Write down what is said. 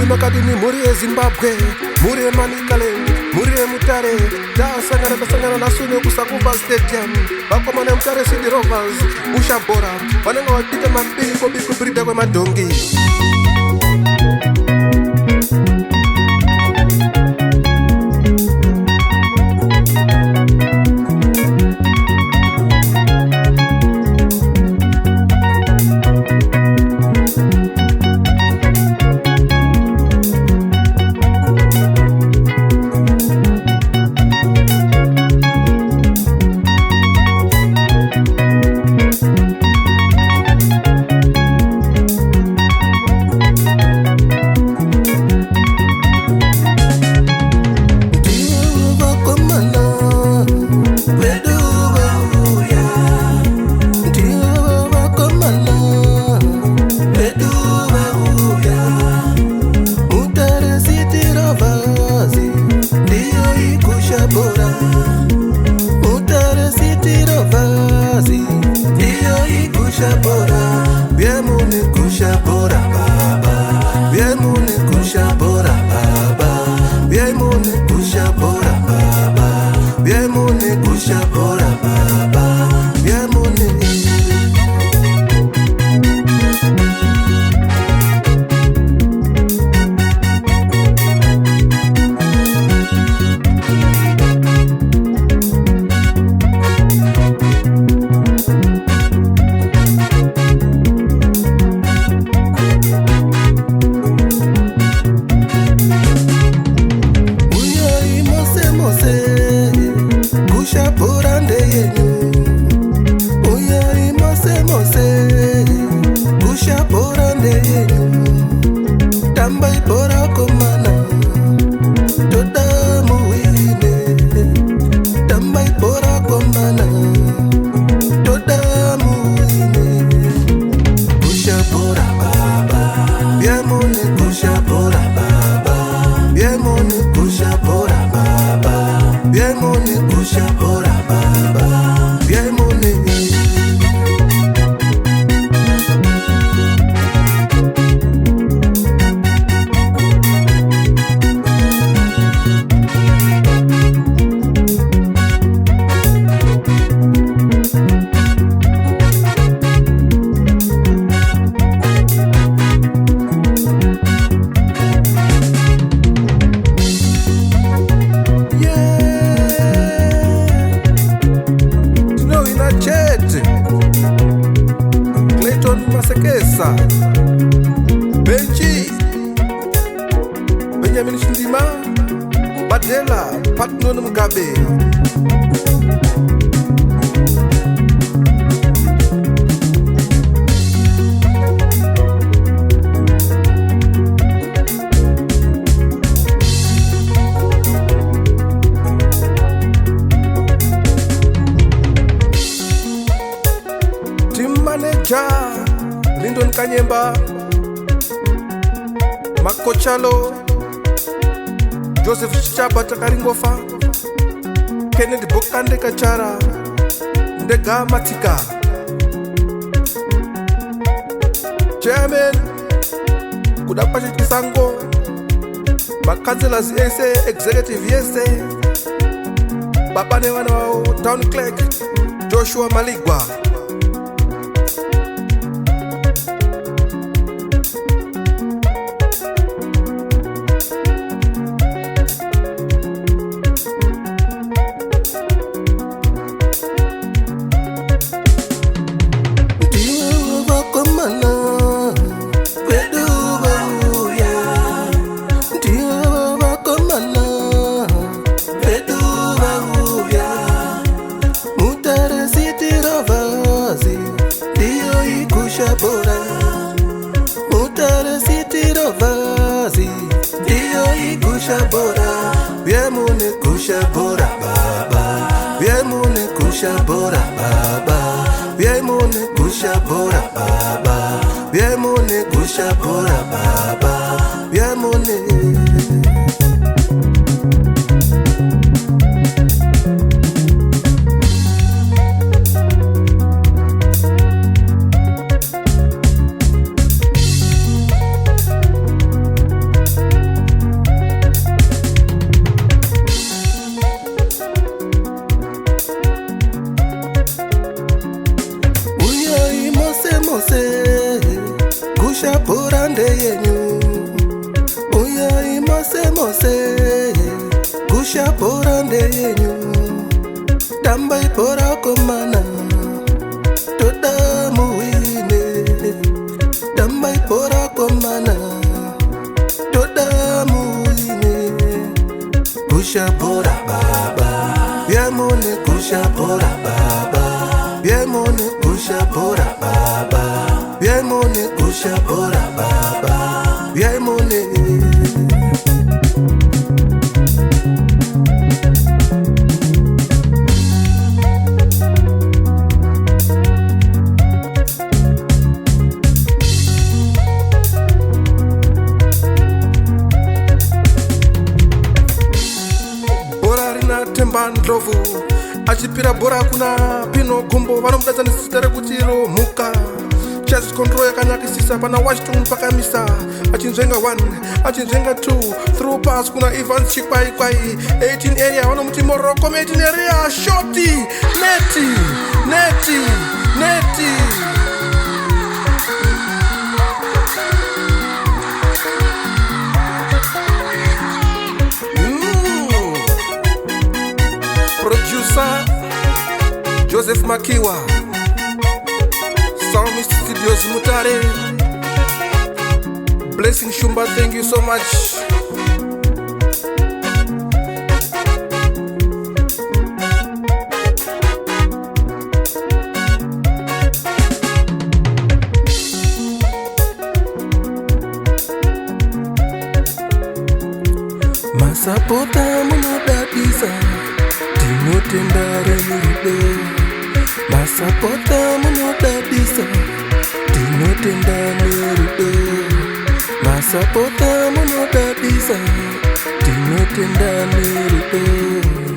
makadini muri eZimbabwe, muri eManicaland, muri eMutare. Tasangana na Suno kuSakuba Stadium. Vakomana eMutare City Rovers, Usha Bora vanenge vapita mapiri kobikwibirida kwemadhongi. Benji, Benjamin Shindima, Badela, Patnon Mugabe. Team manager Lyndon Kanyemba, Makochalo, Joseph Chichaba Takaringofa, Kennedy Bokande Kachara, Ndega Matika, Chairman Kudapashi Kisango, Makansellors SA, Executive SA, Babane Wanao, Town Clerk Joshua Maligwa. Mutare City Rovers, Dio ikusha bora, Biemune kusha bora baba, Biemune kusha bora baba, Biemune kusha bora baba, Biemune kusha bora baba, Biemune. tamba ibhora komana toda muwine, tamba ibhora komana toda muwine. Kusha bora baba, yamone kusha bora baba, yamone kusha bora baba, yamone kusha bora baba, yamone. Ndlovu achipira bhora kuna Pino Gumbo vanomudatsa nezita rekuti Romuka. Chess control yakanyakisisa pana Washington pakamisa, achinzvenga 1 achinzvenga 2 through pass kuna Evans Chikwaikwai. 18 area vanomuti Morocco, 18 area shoti neti neti neti. Producer Joseph Makiwa, Sound Studios Mutare, Blessing Shumba, thank you so much. Masapota munodadisa, tinotenda rudo. Masapota munodadisa, tinotenda rudo. Masapota munodadisa, tinotenda rudo.